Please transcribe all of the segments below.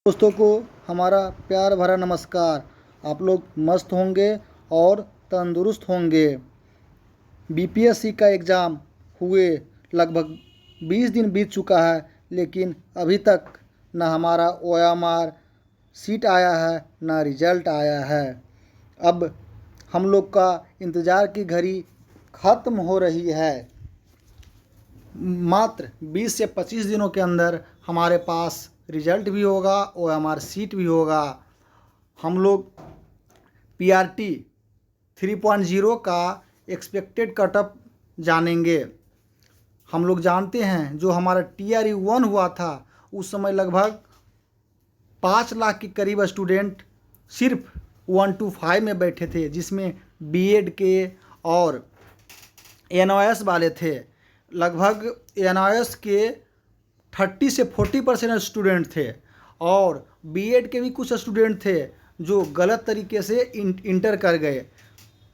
दोस्तों को हमारा प्यार भरा नमस्कार। आप लोग मस्त होंगे और तंदुरुस्त होंगे। बीपीएससी का एग्ज़ाम हुए लगभग 20 दिन बीत चुका है, लेकिन अभी तक ना हमारा ओएमआर सीट आया है, ना रिज़ल्ट आया है। अब हम लोग का इंतज़ार की घड़ी ख़त्म हो रही है। मात्र 20 से 25 दिनों के अंदर हमारे पास रिजल्ट भी होगा, ओएमआर सीट भी होगा। हम लोग पीआरटी 3.0 का एक्सपेक्टेड कटअप जानेंगे। हम लोग जानते हैं जो हमारा टीआरई 1 हुआ था उस समय लगभग 5 लाख के करीब स्टूडेंट सिर्फ 1 to 5 में बैठे थे, जिसमें बीएड के और एनओएस वाले थे। लगभग एनओएस के 30 से 40% स्टूडेंट थे और बीएड के भी कुछ स्टूडेंट थे जो गलत तरीके से इंटर कर गए,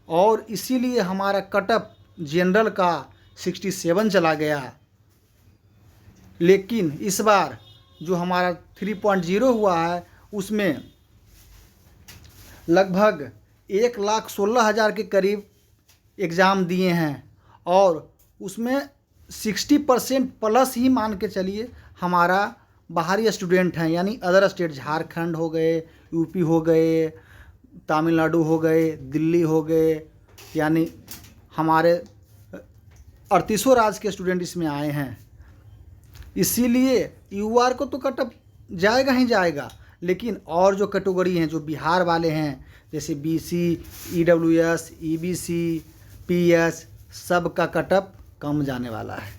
और इसीलिए हमारा कटअप जनरल का 67 चला गया। लेकिन इस बार जो हमारा 3.0 हुआ है उसमें लगभग 1,16,000 के करीब एग्ज़ाम दिए हैं, और उसमें 60% प्लस ही मान के चलिए हमारा बाहरी स्टूडेंट हैं, यानी अदर स्टेट, झारखंड हो गए, यूपी हो गए, तमिलनाडु हो गए, दिल्ली हो गए, यानी हमारे 38 राज्य के स्टूडेंट इसमें आए हैं। इसीलिए यूआर को तो कटअप जाएगा ही जाएगा, लेकिन और जो कैटेगरी हैं जो बिहार वाले हैं, जैसे बीसी, ईडब्ल्यूएस, ईबीसी, पीएस, सब का कटअप कम जाने वाला है।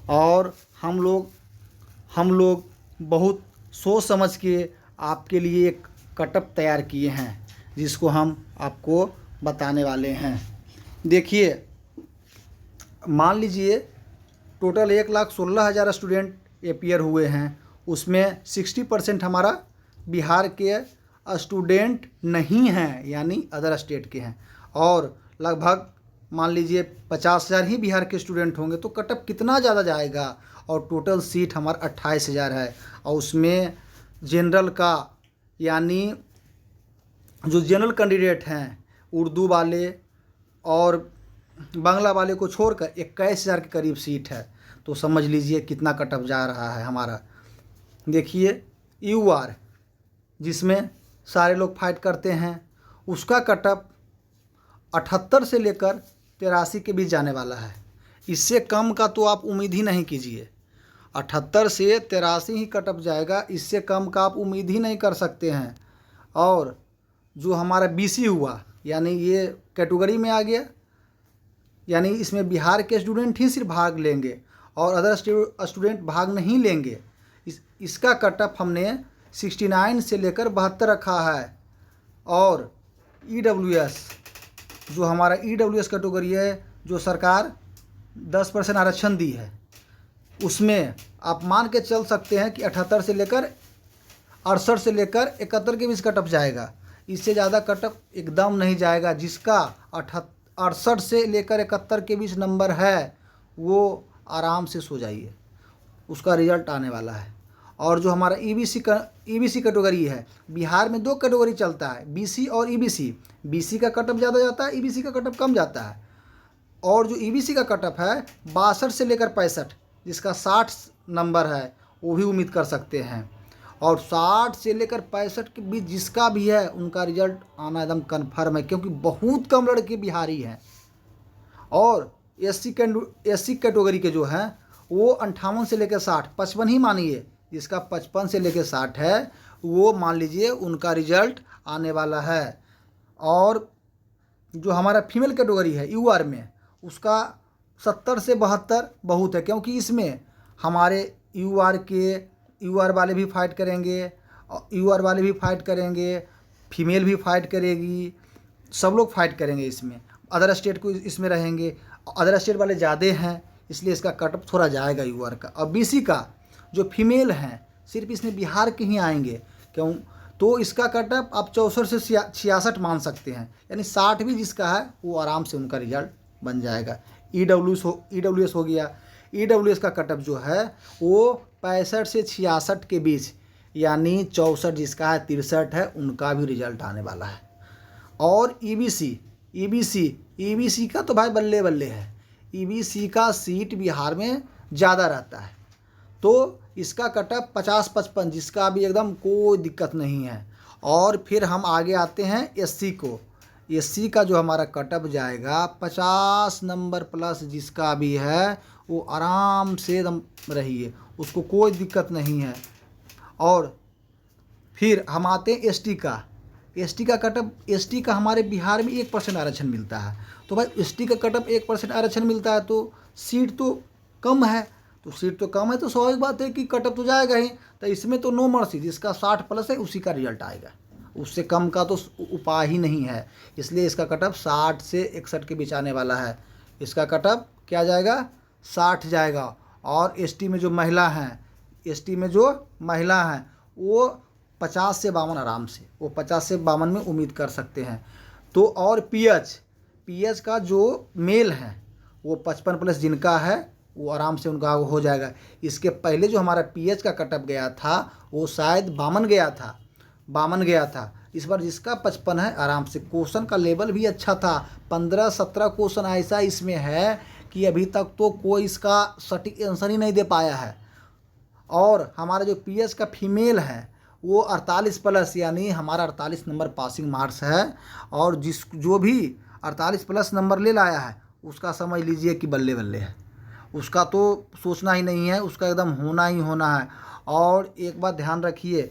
और हम लोग बहुत सोच समझ के आपके लिए एक कटअप तैयार किए हैं, जिसको हम आपको बताने वाले हैं। देखिए, मान लीजिए टोटल 1,16,000 स्टूडेंट अपीयर हुए हैं, उसमें 60% हमारा बिहार के स्टूडेंट नहीं हैं, यानी अदर स्टेट के हैं, और लगभग मान लीजिए 50,000 ही बिहार के स्टूडेंट होंगे, तो कटअप कितना ज़्यादा जाएगा। और टोटल सीट हमारा 28,000 है, और उसमें जनरल का, यानी जो जनरल कैंडिडेट हैं उर्दू वाले और बांग्ला वाले को छोड़कर 21,000 के करीब सीट है। तो समझ लीजिए कितना कटअप जा रहा है हमारा। देखिए, यूआर जिसमें सारे लोग फाइट करते हैं, उसका कटअप 78 से लेकर 83 के बीच जाने वाला है। इससे कम का तो आप उम्मीद ही नहीं कीजिए। 78 से 83 ही कटअप जाएगा, इससे कम का आप उम्मीद ही नहीं कर सकते हैं। और जो हमारा बीसी हुआ, यानी ये कैटेगरी में आ गया, यानी इसमें बिहार के स्टूडेंट ही सिर्फ भाग लेंगे और अदर स्टूडेंट भाग नहीं लेंगे। इसका कटअप हमने 69 से लेकर 72 रखा है। और ईडब्ल्यूएस, जो हमारा ईडब्ल्यूएस कैटेगरी है, जो सरकार 10% आरक्षण दी है, उसमें आप मान के चल सकते हैं कि 78 से लेकर 68 से लेकर 71 के बीच कटअप जाएगा। इससे ज़्यादा कटअप एकदम नहीं जाएगा। जिसका 68 से लेकर 71 के बीच नंबर है, वो आराम से सो जाइए, उसका रिजल्ट आने वाला है। और जो हमारा ईबीसी कैटेगरी है, बिहार में 2 कैटेगरी चलता है, बीसी और ईबीसी। बीसी का कटअप ज़्यादा जाता है, ईबीसी का कटअप कम जाता है। और जो ईबीसी का कटअप है 62 से लेकर 65, जिसका 60 नंबर है, वो भी उम्मीद कर सकते हैं। और 60 से लेकर 65 के बीच जिसका भी है, उनका रिजल्ट आना एकदम कन्फर्म है, क्योंकि बहुत कम लड़के बिहारी हैं। और एससी कैटेगरी के जो हैं वो 58 से लेकर 60, 55 ही मानिए, जिसका 55 से लेकर 60 है, वो मान लीजिए उनका रिजल्ट आने वाला है। और जो हमारा फीमेल कैटेगरी है यूआर में, उसका 70 से 72 बहुत है, क्योंकि इसमें हमारे यूआर वाले भी फाइट करेंगे, यूआर वाले भी फाइट करेंगे, फीमेल भी फाइट करेगी, सब लोग फाइट करेंगे इसमें। अदर स्टेट को इसमें रहेंगे, अदर स्टेट वाले ज़्यादा हैं, इसलिए इसका कटअप थोड़ा जाएगा यूआर का। और बीसी का जो फीमेल हैं सिर्फ इसमें बिहार के ही आएंगे, क्यों, तो इसका कटअप आप 64 से 66 मान सकते हैं, यानी 60 भी जिसका है वो आराम से उनका रिजल्ट बन जाएगा। ईडब्ल्यूएस हो गया, ईडब्ल्यूएस का कटअप जो है वो 65 से 66 के बीच, यानी 64 जिसका है 63 है उनका भी रिजल्ट आने वाला है। और ईबीसी का तो भाई बल्ले बल्ले है। ईबीसी का सीट बिहार में ज़्यादा रहता है, तो इसका कटअप 50-55 जिसका भी एकदम कोई दिक्कत नहीं है। और फिर हम आगे आते हैं एससी को। एससी का जो हमारा कटअप जाएगा 50 नंबर प्लस जिसका भी है वो आराम से एकदम रहिए, उसको कोई दिक्कत नहीं है। और फिर हम आते हैं एसटी का। एसटी का कटअप, एसटी का हमारे बिहार में 1% आरक्षण मिलता है। तो भाई एसटी का कटअप 1% आरक्षण मिलता है तो सीट तो कम है, तो सीट तो कम है तो स्वाभाविक बात है कि कटअप तो जाएगा ही। तो इसमें तो नो मर्सी, जिसका 60 प्लस है उसी का रिजल्ट आएगा, उससे कम का तो उपाय ही नहीं है। इसलिए इसका कटअप 60 से 61 के बीच आने वाला है। इसका कटअप क्या जाएगा, 60 जाएगा। और एसटी में जो महिला हैं, एसटी में जो महिला हैं वो 50 से 52 आराम से, वो 50 से 52 में उम्मीद कर सकते हैं। तो और पीएच का जो मेल है वो 55 प्लस जिनका है वो आराम से उनका हो जाएगा। इसके पहले जो हमारा पीएच का कटअप गया था वो शायद 52 गया था। इस बार जिसका 55 है आराम से, क्वेश्चन का लेवल भी अच्छा था। 15-17 क्वेश्चन ऐसा इसमें है कि अभी तक तो कोई इसका सटीक आंसर ही नहीं दे पाया है। और हमारा जो पीएच का फीमेल है वो 48 प्लस, यानी हमारा 48 नंबर पासिंग मार्क्स है। और जो भी 48 प्लस नंबर ले लाया है उसका समझ लीजिए कि बल्ले बल्ले है, उसका तो सोचना ही नहीं है, उसका एकदम होना ही होना है। और एक बात ध्यान रखिए,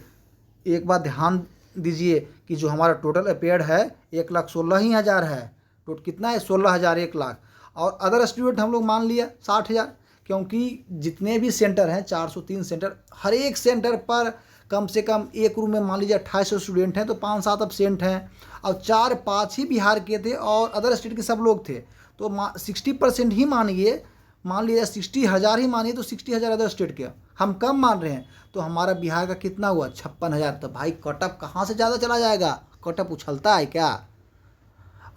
एक बात ध्यान दीजिए कि जो हमारा टोटल अपेयर है 1,16,000 है। टोटल कितना है, 16,000, 1,00,000। और अदर स्टूडेंट हम लोग मान लिया 60,000, क्योंकि जितने भी सेंटर हैं 403 सेंटर, हर एक सेंटर पर कम से कम एक रूम में मान लीजिए 2800 स्टूडेंट हैं, तो 5-7 एब्सेंट हैं। और 4-5 ही बिहार के थे और अदर स्टेट के सब लोग थे, तो 60% ही मानिए, मान लीजिए 60,000 ही मानिए, तो 60,000 अदर स्टेट के हम कम मान रहे हैं। तो हमारा बिहार का कितना हुआ, 56,000। तो भाई कटअप कहाँ से ज़्यादा चला जाएगा, कटअप उछलता है क्या।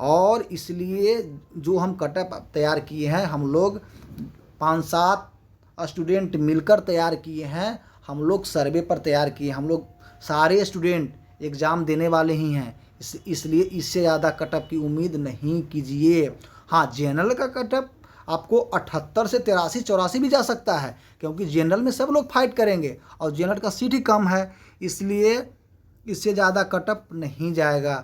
और इसलिए जो हम कटअप तैयार किए हैं, हम लोग 5-7 स्टूडेंट मिलकर तैयार किए हैं, हम लोग सर्वे पर तैयार किए, हम लोग सारे स्टूडेंट एग्ज़ाम देने वाले ही हैं। इसलिए इससे ज़्यादा कटअप की उम्मीद नहीं कीजिए। हाँ, जनरल का कटअप आपको 78 से 83-84 भी जा सकता है, क्योंकि जनरल में सब लोग फाइट करेंगे और जनरल का सीट ही कम है, इसलिए इससे ज़्यादा कटअप नहीं जाएगा।